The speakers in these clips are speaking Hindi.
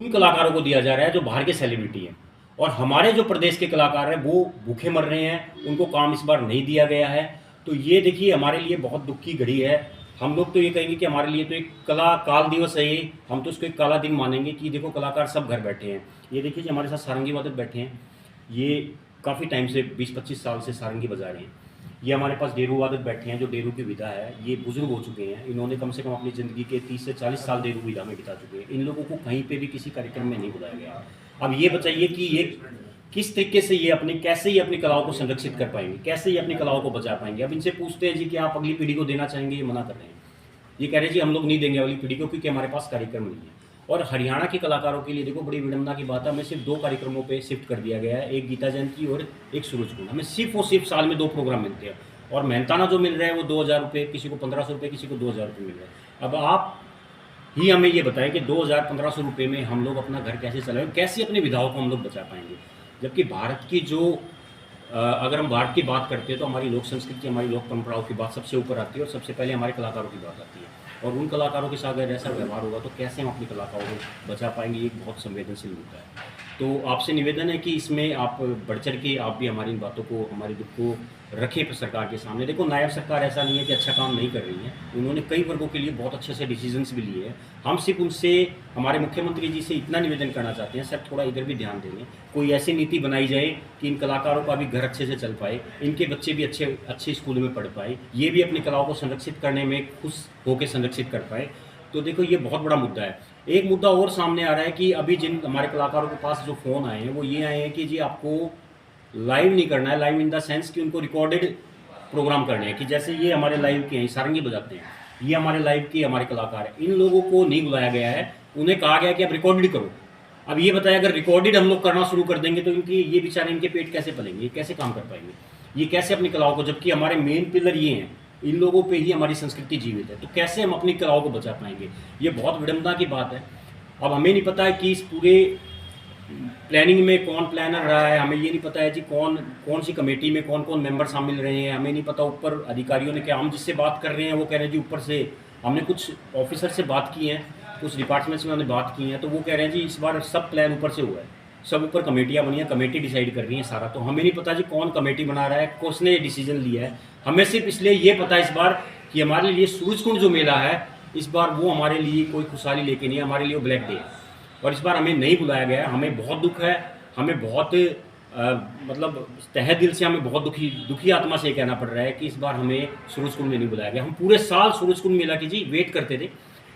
उन कलाकारों को दिया जा रहा है जो बाहर के सेलिब्रिटी हैं, और हमारे जो प्रदेश के कलाकार हैं वो भूखे मर रहे हैं, उनको काम इस बार नहीं दिया गया है। तो ये देखिए हमारे लिए बहुत दुख की घड़ी है। हम लोग तो ये कहेंगे कि हमारे लिए तो एक कला काल दिवस है ये, हम तो इसको एक काला दिन मानेंगे कि देखो कलाकार सब घर बैठे हैं। ये देखिए जो हमारे साथ सारंगी वादक बैठे हैं, ये काफ़ी टाइम से 20-25 साल से सारंगी बजा रहे हैं। ये हमारे पास डेरू वादक बैठे हैं जो डेरू की विधा है, ये बुजुर्ग हो चुके हैं, इन्होंने कम से कम अपनी ज़िंदगी के 30 से 40 साल डेरू विधा में बिता चुके हैं। इन लोगों को कहीं पे भी किसी कार्यक्रम में नहीं बुलाया गया। अब ये बताइए कि ये किस तरीके से ये कैसे ये अपनी कलाओं को संरक्षित कर पाएंगे, कैसे ये अपनी कलाओं को बचा पाएंगे। अब इनसे पूछते हैं जी कि आप अगली पीढ़ी को देना चाहेंगे, ये मना कर रहे हैं। ये कह रहे हैं जी हम लोग नहीं देंगे अगली पीढ़ी को क्योंकि हमारे पास कार्यक्रम नहीं है। और हरियाणा के कलाकारों के लिए देखो बड़ी विडंबना की बात है, हमें सिर्फ 2 कार्यक्रमों पे शिफ्ट कर दिया गया है, एक गीता जयंती और एक सूरज कुंड। हमें सिर्फ और सिर्फ साल में 2 प्रोग्राम मिलते हैं, और मेहनताना जो मिल रहा है वो 2000 रुपये, किसी को 1500 रुपये, किसी को 2000 रुपये मिल रहा है। अब आप ही हमें ये बताएं कि 2000-1500 रुपये में हम लोग अपना घर कैसे चलाएं, कैसे अपनी विधाओं को हम लोग बचा पाएंगे। जबकि भारत की जो अगर हम भारत की बात करते हैं तो हमारी लोक संस्कृति, हमारी लोक परंपराओं की बात सबसे ऊपर आती है, और सबसे पहले हमारे कलाकारों की बात आती है। और उन कलाकारों के साथ अगर ऐसा व्यवहार होगा तो कैसे हम अपनी कलाकारों को बचा पाएंगे, ये एक बहुत संवेदनशील मुद्दा है। तो आपसे निवेदन है कि इसमें आप बढ़ चढ़ के आप भी हमारी इन बातों को, हमारे दुख को रखें सरकार के सामने। देखो नायब सरकार ऐसा नहीं है कि अच्छा काम नहीं कर रही है, उन्होंने कई वर्गों के लिए बहुत अच्छे से डिसीजंस भी लिए हैं। हम सिर्फ उनसे, हमारे मुख्यमंत्री जी से इतना निवेदन करना चाहते हैं सर, थोड़ा इधर भी ध्यान दें, कोई ऐसी नीति बनाई जाए कि इन कलाकारों का भी घर अच्छे से चल पाए, इनके बच्चे भी अच्छे अच्छे स्कूल में पढ़ पाए, ये भी अपनी कलाओं को संरक्षित करने में खुश होकर संरक्षित कर पाए। तो देखो ये बहुत बड़ा मुद्दा है। एक मुद्दा और सामने आ रहा है कि अभी जिन हमारे कलाकारों के पास जो फ़ोन आए हैं वो ये आए हैं कि जी आपको लाइव नहीं करना है, लाइव इन द सेंस कि उनको रिकॉर्डेड प्रोग्राम करने हैं, कि जैसे ये हमारे लाइव के हैं, सारंगी बजाते हैं, ये हमारे लाइव के हमारे कलाकार हैं, इन लोगों को नहीं बुलाया गया है, उन्हें कहा गया कि आप रिकॉर्डेड करो। अब ये बताया अगर रिकॉर्डेड हम लोग करना शुरू कर देंगे तो इनकी ये बेचारे, इनके पेट कैसे पलेंगे, ये कैसे काम कर पाएंगे, ये कैसे अपनी कलाओं को, जबकि हमारे मेन पिलर ये हैं, इन लोगों पे ही हमारी संस्कृति जीवित है, तो कैसे हम अपनी कलाओं को बचा पाएंगे। ये बहुत विडंबना की बात है। अब हमें नहीं पता है कि इस पूरे प्लानिंग में कौन प्लानर रहा है, हमें ये नहीं पता है जी कौन सी कमेटी में कौन कौन मेंबर शामिल रहे हैं, हमें नहीं पता ऊपर अधिकारियों ने क्या, हम जिससे बात कर रहे हैं वो कह रहे हैं जी ऊपर से, हमने कुछ ऑफिसर से बात की है, कुछ डिपार्टमेंट से हमने बात की है, तो वो कह रहे हैं जी इस बार सब प्लान ऊपर से हुआ है, सब ऊपर कमेटियाँ बनी हैं, कमेटी डिसाइड कर रही है सारा। तो हमें नहीं पता जी कौन कमेटी बना रहा है, किसने ये डिसीजन लिया है। हमें सिर्फ इसलिए ये पता है इस बार कि हमारे लिए सूरजकुंड जो मेला है इस बार वो हमारे लिए कोई खुशहाली लेके नहीं है, हमारे लिए वो ब्लैक डे है, और इस बार हमें नहीं बुलाया गया है। हमें बहुत दुख है, हमें बहुत मतलब तहे दिल से हमें बहुत दुखी आत्मा से कहना पड़ रहा है कि इस बार हमें सूरजकुंड में नहीं बुलाया गया। हम पूरे साल सूरजकुंड मेला की जी वेट करते थे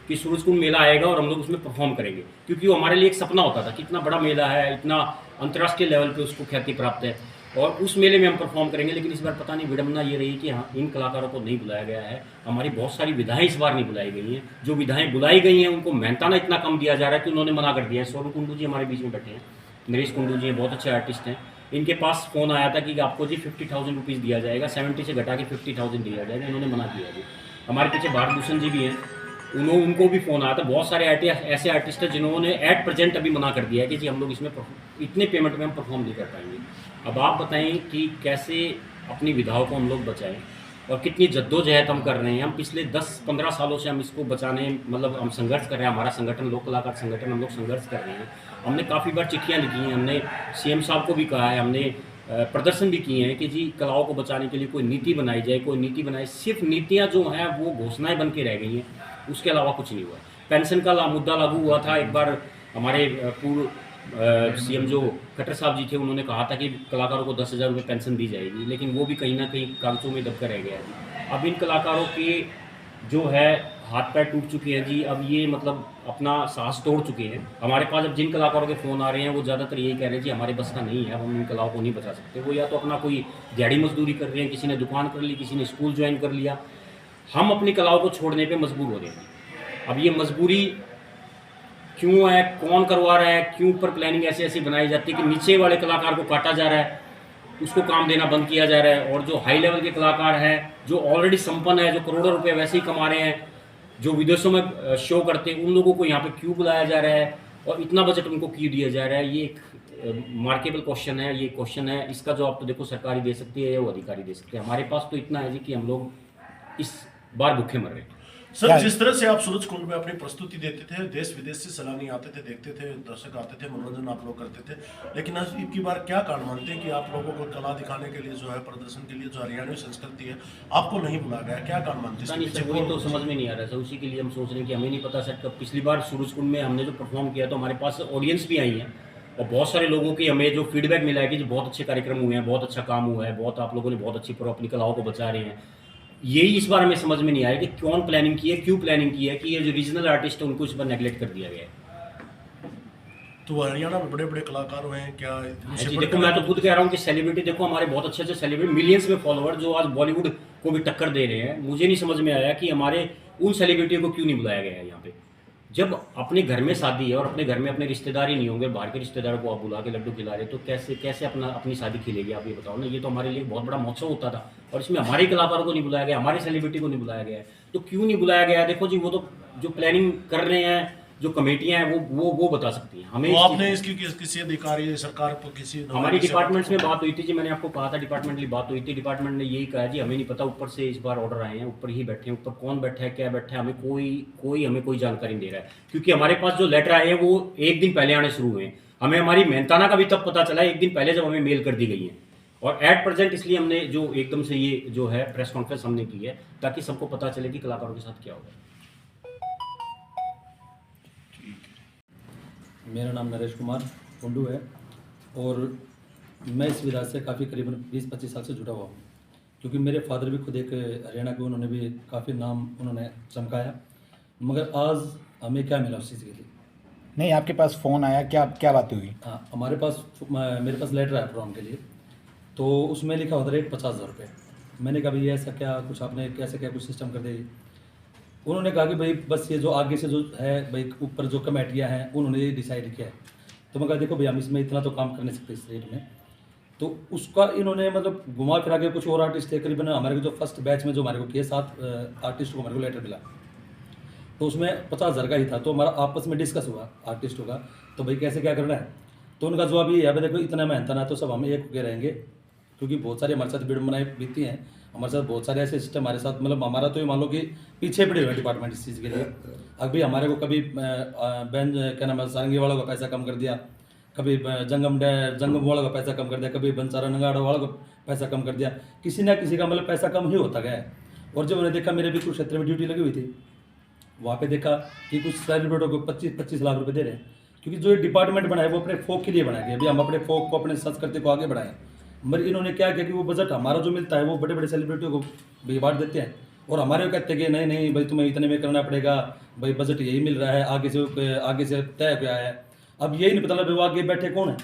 कि सूरजकुंड मेला आएगा और हम लोग उसमें परफॉर्म करेंगे, क्योंकि वो हमारे लिए एक सपना होता था कि इतना बड़ा मेला है, इतना अंतर्राष्ट्रीय लेवल पे उसको ख्याति प्राप्त है, और उस मेले में हम परफॉर्म करेंगे। लेकिन इस बार पता नहीं विडंबना ये रही कि हाँ इन कलाकारों को नहीं बुलाया गया है। हमारी बहुत सारी विधाएं इस बार नहीं बुलाई गई हैं, जो विधाएं बुलाई गई हैं उनको मेहनताना इतना कम दिया जा रहा है कि उन्होंने मना कर दिया है। सौरभ कुंडू जी हमारे बीच में बैठे हैं, नरेश कुंडू जी हैं, बहुत अच्छे आर्टिस्ट हैं। इनके पास फ़ोन आया था कि आपको जी 50,000 रुपीज़ दिया जाएगा, 70 से घटा के 50,000 दिया जाएगा, इन्होंने मना किया जी। हमारे पीछे भारत भूषण जी भी हैं, उनको भी फ़ोन आया था। बहुत सारे ऐसे आर्टिस्ट हैं जिन्होंने एट प्रेजेंट अभी मना कर दिया है कि जी हम लोग इसमें इतने पेमेंट में हम परफॉर्म नहीं कर पाएंगे। अब आप बताएं कि कैसे अपनी विधाओं को हम लोग बचाएं, और कितनी जद्दोजहद हम कर रहे हैं। हम पिछले 10-15 सालों से हम इसको बचाने, मतलब हम संघर्ष कर रहे हैं, हमारा संगठन लोक कलाकार संगठन, हम लोग संघर्ष कर रहे हैं। हमने काफ़ी बार चिट्ठियाँ लिखी हैं, हमने सीएम साहब को भी कहा है, हमने प्रदर्शन भी किए हैं कि जी कलाओं को बचाने के लिए कोई नीति बनाई जाए, कोई नीति बनाए। सिर्फ नीतियाँ जो हैं वो घोषणाएँ बन के रह गई हैं, उसके अलावा कुछ नहीं हुआ। पेंशन का मुद्दा लागू हुआ था एक बार, हमारे पूर्व सीएम जो खट्टर साहब जी थे उन्होंने कहा था कि कलाकारों को 10,000 रुपये पेंशन दी जाएगी, लेकिन वो भी कहीं ना कहीं कागजों में दबकर रह गया जी। अब इन कलाकारों के जो है हाथ पैर टूट चुके हैं जी, अब ये मतलब अपना साहस तोड़ चुके हैं। हमारे पास अब जिन कलाकारों के फ़ोन आ रहे हैं वो ज़्यादातर यही कह रहे हैं जी हमारे बस का नहीं है, हम इन कलाओं को नहीं बचा सकते। वो या तो अपना कोई दिहाड़ी मजदूरी कर रहे हैं, किसी ने दुकान कर ली, किसी ने स्कूल ज्वाइन कर लिया, हम अपनी कलाओं को छोड़ने पर मजबूर हो रहे हैं। अब ये मजबूरी क्यों है, कौन करवा रहा है, क्यों ऊपर प्लानिंग ऐसी बनाई जाती है कि नीचे वाले कलाकार को काटा जा रहा है, उसको काम देना बंद किया जा रहा है, और जो हाई लेवल के कलाकार हैं जो ऑलरेडी संपन्न है, जो करोड़ों रुपए वैसे ही कमा रहे हैं, जो विदेशों में शो करते हैं, उन लोगों को यहाँ पे क्यों बुलाया जा रहा है और इतना बजट उनको क्यों दिया जा रहा है। ये एक मार्केबल क्वेश्चन है, ये क्वेश्चन है, इसका जवाब तो देखो सरकार ही दे सकती है या वो अधिकारी दे सकते हैं। हमारे पास तो इतना है जी कि हम लोग इस बार भूखे मर रहे हैं। सर, जिस तरह से आप सूरज कुंड में अपनी प्रस्तुति देते थे, देश विदेश से सैलानी आते थे, देखते थे, दर्शक आते थे, मनोरंजन आप लोग करते थे, लेकिन आज की बार क्या कारण मानते हैं कि आप लोगों को कला दिखाने के लिए जो है, प्रदर्शन के लिए जो हरियाणवी संस्कृति है, आपको नहीं बुलाया गया? क्या कारण मानते हैं? नहीं सर, वही तो समझ में नहीं आ रहा सर। उसी के लिए हम सोच रहे हैं कि हमें नहीं पता सर, कब पिछली बार सूरज कुंड में हमने जो परफॉर्म किया तो हमारे पास ऑडियंस भी आई है और बहुत सारे लोगों की हमें जो फीडबैक मिला है कि जो बहुत अच्छे कार्यक्रम हुए हैं, बहुत अच्छा काम हुआ है, बहुत आप लोगों ने बहुत अच्छी अपनी कलाओं को बचा रहे हैं। यही इस बार हमें समझ में नहीं आया कि कौन प्लानिंग की है, क्यों प्लानिंग की है कि ये जो रीजनल आर्टिस्ट है उनको इस बार नेगलेक्ट कर दिया गया है। तो हरियाणा में बड़े बड़े कलाकार हुए हैं क्या? जी देखो, मैं तो खुद कह रहा हूँ कि सेलिब्रिटी देखो, हमारे बहुत अच्छे अच्छे सेलिब्रिटी, मिलियंस में फॉलोअर जो आज बॉलीवुड को भी टक्कर दे रहे हैं। मुझे नहीं समझ में आया कि हमारे उन सेलिब्रिटियों को क्यों नहीं बुलाया गया है यहाँ पे। जब अपने घर में शादी है और अपने घर में अपने रिश्तेदार ही नहीं होंगे, बाहर के रिश्तेदारों को आप बुला के लड्डू खिला रहे, तो कैसे कैसे अपनी शादी खिलेगी? आप ये बताओ ना। ये तो हमारे लिए बहुत बड़ा महोत्सव होता था और इसमें हमारे कलाकारों को नहीं बुलाया गया, हमारे सेलिब्रिटी को नहीं बुलाया गया है। तो क्यों नहीं बुलाया गया है? देखो जी, वो तो जो प्लानिंग कर रहे हैं, जो कमेटियां हैं, वो बता सकती हैं हमें। तो आपने इसकी किसी अधिकारी, सरकार को, किसी हमारी डिपार्टमेंट्स में बात हुई थी जी, मैंने आपको कहा था डिपार्टमेंटली बात हुई थी। डिपार्टमेंट ने यही कहा जी हमें नहीं पता, ऊपर से इस बार ऑर्डर आए हैं, ऊपर ही बैठे हैं, ऊपर कौन बैठा है, क्या बैठा है, हमें कोई जानकारी नहीं दे रहा है। क्योंकि हमारे पास जो लेटर आए हैं वो एक दिन पहले आने शुरू हुए हैं। हमें हमारी मेहनताना का भी तब पता चला एक दिन पहले, जब हमें मेल कर दी गई है। और एट प्रेजेंट इसलिए हमने जो एकदम से ये जो है प्रेस कॉन्फ्रेंस हमने की है, ताकि सबको पता चले कि कलाकारों के साथ क्या होगा। मेरा नाम नरेश कुमार कुंडू है और मैं इस विधा से काफ़ी करीबन 20-25 साल से जुड़ा हुआ हूँ, क्योंकि मेरे फादर भी खुद एक हरियाणा के, उन्होंने भी काफ़ी नाम उन्होंने चमकाया। मगर आज हमें क्या मिला उस चीज़ के लिए? नहीं, आपके पास फ़ोन आया, क्या बात हुई? हाँ, मेरे पास लेटर आया प्रोग्राम के लिए, तो उसमें लिखा होता रेट 50,000 रुपये। मैंने कहा भाई ऐसा क्या, कुछ आपने कैसे क्या कुछ सिस्टम कर देगी? उन्होंने कहा कि भाई बस ये जो आगे से जो है भाई ऊपर जो कमेटियाँ हैं उन्होंने ये डिसाइड किया है। तो मैं कहा देखो भाई हम इसमें इतना तो काम कर नहीं सकते इस रेट में। तो उसका इन्होंने मतलब घुमा फिरा के, कुछ और आर्टिस्ट थे करीबन हमारे को जो फर्स्ट बैच में जो हमारे को किए 7 आर्टिस्ट को हमारे को लेटर मिला, तो उसमें 50,000 का ही था। तो हमारा आपस में डिस्कस हुआ आर्टिस्टों का, तो भाई कैसे क्या करना है। तो उनका जवाब ये है भाई देखो इतना मेहनत ना, तो सब हम एक होकर रहेंगे, क्योंकि बहुत सारे हमारे साथ विडम्बनाएं बीती हैं, हमारे साथ बहुत सारे ऐसे सिस्टम हमारे साथ, मतलब हमारा तो ये मान लो कि पीछे पड़े हुए डिपार्टमेंट इस चीज़ के लिए। अभी हमारे को कभी बैंड क्या नाम है सारंगी वालों का पैसा कम कर दिया, कभी जंगम वालों का पैसा कम कर दिया, कभी बंसारा नगाड़ा वालों का पैसा कम कर दिया, किसी ना किसी का मतलब पैसा कम ही होता गया है। और जब उन्हें देखा, मेरे भी कुछ क्षेत्र में ड्यूटी लगी हुई थी, वहाँ पे देखा कि कुछ सेलिब्रिटियों को 25-25 लाख रुपए दे रहे हैं, क्योंकि जो ये डिपार्टमेंट बनाया वो अपने फोक के लिए बनाया गया, अभी हम अपने फोक को, अपने संस्कृति को आगे बढ़ाएं। मगर इन्होंने क्या किया कि वो बजट हमारा जो मिलता है वो बड़े बड़े सेलिब्रिटियों को भी बांट देते हैं, और हमारे को कहते हैं कि नहीं नहीं भाई तुम्हें इतने में करना पड़ेगा, भाई बजट यही मिल रहा है, आगे से तय किया है। अब यही नहीं पता लगा वो आगे बैठे कौन है।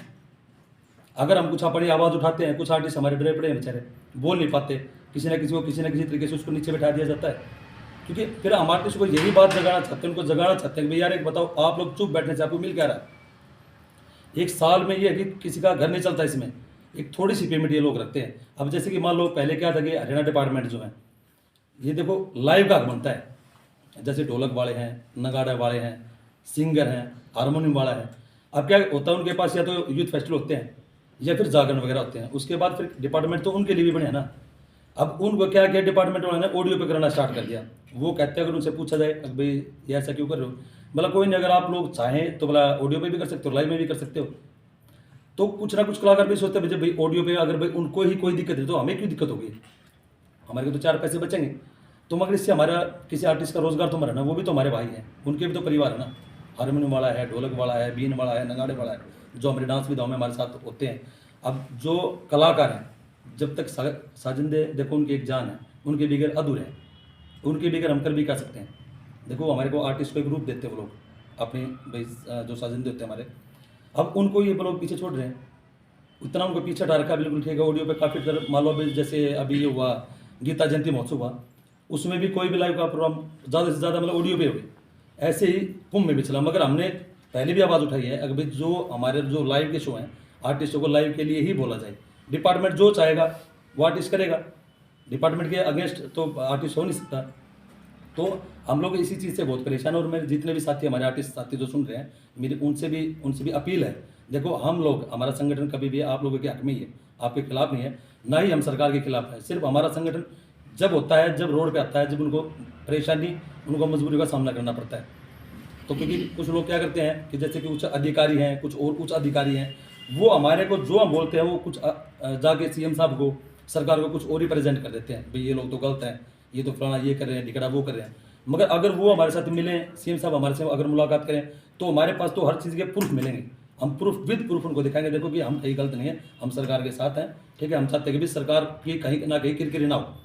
अगर हम कुछ अपनी आवाज़ उठाते हैं, कुछ आर्टिस्ट हमारे डरे पड़े हैं बेचारे, बोल नहीं पाते, किसी ना किसी तरीके से उसको नीचे बैठा दिया जाता है। क्योंकि फिर हम आर्टिस्ट को यही बात जगाना चाहते हैं, उनको जगाना चाहते हैं कि भाई यार एक बताओ, आप लोग चुप बैठने से आपको मिल क्या रहा है? एक साल में ये है कि किसी का घर नहीं चलता, इसमें एक थोड़ी सी पेमेंट ये लोग रखते हैं। अब जैसे कि मान लो पहले क्या था कि हरियाणा डिपार्टमेंट जो है ये देखो लाइव का बनता है, जैसे ढोलक वाले हैं, नगाड़ा वाले हैं, सिंगर हैं, हारमोनियम वाला है। अब क्या होता है उनके पास या तो यूथ फेस्टिवल होते हैं या फिर जागरण वगैरह होते हैं, उसके बाद फिर डिपार्टमेंट तो उनके लिए भी बने हैं ना। अब उनको क्या किया डिपार्टमेंट वाले ने, ऑडियो पे करना स्टार्ट कर दिया। वो कहते हैं अगर उनसे पूछा जाए भाई ये ऐसा क्यों कर रहे हो, मतलब कोई नहीं, अगर आप लोग चाहें तो बोला ऑडियो पे भी कर सकते हो, लाइव में भी कर सकते हो। तो कुछ ना कुछ कलाकार भी सोचते हैं भाई ऑडियो पे अगर भाई उनको ही कोई दिक्कत है तो हमें क्यों दिक्कत होगी, हमारे को तो 4 पैसे बचेंगे। तो मगर इससे हमारा किसी आर्टिस्ट का रोजगार तो मरा ना, वो भी तो हमारे भाई हैं, उनके भी तो परिवार है ना। हारमोनियम वाला है, ढोलक वाला है, बीन वाला है, नगाड़े वाला है, जो हमारे डांस विधाओं में हमारे साथ होते हैं। अब जो कलाकार हैं जब तक साजिंदे देखो उनकी एक जान है, उनके बगैर अधूरे हैं, उनके बगैर हम कर भी कर सकते हैं। देखो हमारे को आर्टिस्ट को एक रूप देते हैं वो लोग अपने भाई जो साजिंदे होते हैं हमारे, अब उनको ये लोग पीछे छोड़ रहे हैं, उतना उनको पीछे हटा रखा। बिल्कुल ठीक है, ऑडियो पे काफ़ी तरह मान लो अभी जैसे अभी ये हुआ गीता जयंती महोत्सव हुआ, उसमें भी कोई भी लाइव का प्रोग्राम ज़्यादा से ज़्यादा मतलब ऑडियो पे हुए, ऐसे ही कुंभ में भी चला। मगर हमने पहले भी आवाज़ उठाई है, अगर भाई जो हमारे जो लाइव के शो हैं आर्टिस्टों को लाइव के लिए ही बोला जाए, डिपार्टमेंट जो चाहेगा वो आर्टिस्ट करेगा, डिपार्टमेंट के अगेंस्ट तो आर्टिस्ट हो नहीं सकता। तो हम लोग इसी चीज़ से बहुत परेशान हैं। और मेरे जितने भी साथी हमारे आर्टिस्ट साथी जो सुन रहे हैं, मेरी उनसे भी अपील है, देखो हम लोग, हमारा संगठन कभी भी आप लोगों के हक में ही है, आपके खिलाफ नहीं है, ना ही हम सरकार के खिलाफ है। सिर्फ हमारा संगठन जब होता है, जब रोड पे आता है, जब उनको परेशानी, उनको मजबूरी का सामना करना पड़ता है। तो क्योंकि कुछ लोग क्या करते हैं कि जैसे कि उच्च अधिकारी हैं, कुछ और उच्च अधिकारी हैं, वो हमारे को जो हम बोलते हैं वो कुछ जाके सीएम साहब को, सरकार को कुछ और ही प्रेजेंट कर देते हैं, भाई ये लोग तो गलत हैं, ये तो फलाना ये कर रहे हैं, ढिकड़ा वो कर रहे हैं। मगर अगर वो हमारे साथ मिलें, सीएम साहब हमारे से अगर मुलाकात करें, तो हमारे पास तो हर चीज़ के प्रूफ मिलेंगे। हम प्रूफ विद प्रूफ उनको दिखाएंगे, देखो कि हम कहीं गलत नहीं है, हम सरकार के साथ हैं, ठीक है। हम चाहते हैं कि भी सरकार की कहीं ना कहीं किरकिरी ना हो।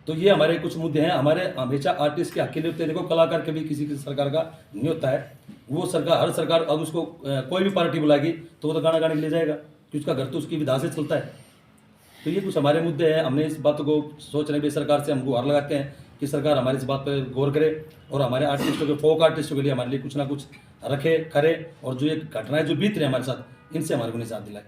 तो ये हमारे कुछ मुद्दे हैं। हमारे हमेशा आर्टिस्ट के हक के लिए होते हैं। देखो कलाकार के भी किसी की सरकार का नहीं होता है, वो सरकार, हर सरकार अब उसको कोई भी पार्टी बुलाएगी तो वो तो गाना गाने के लिए जाएगा, क्योंकि उसका घर तो उसकी विधा से चलता है। तो ये कुछ हमारे मुद्दे हैं। हमने इस बात को सोच रहे हैं, सरकार से हम गुहार लगाते हैं कि सरकार हमारी इस बात पर गौर करे और हमारे आर्टिस्टों के, फोक आर्टिस्टों के लिए हमारे लिए कुछ ना कुछ रखे, करे, और जो ये घटनाएं जो बीत रही है हमारे साथ, इनसे हमारे को निजात दिलाए।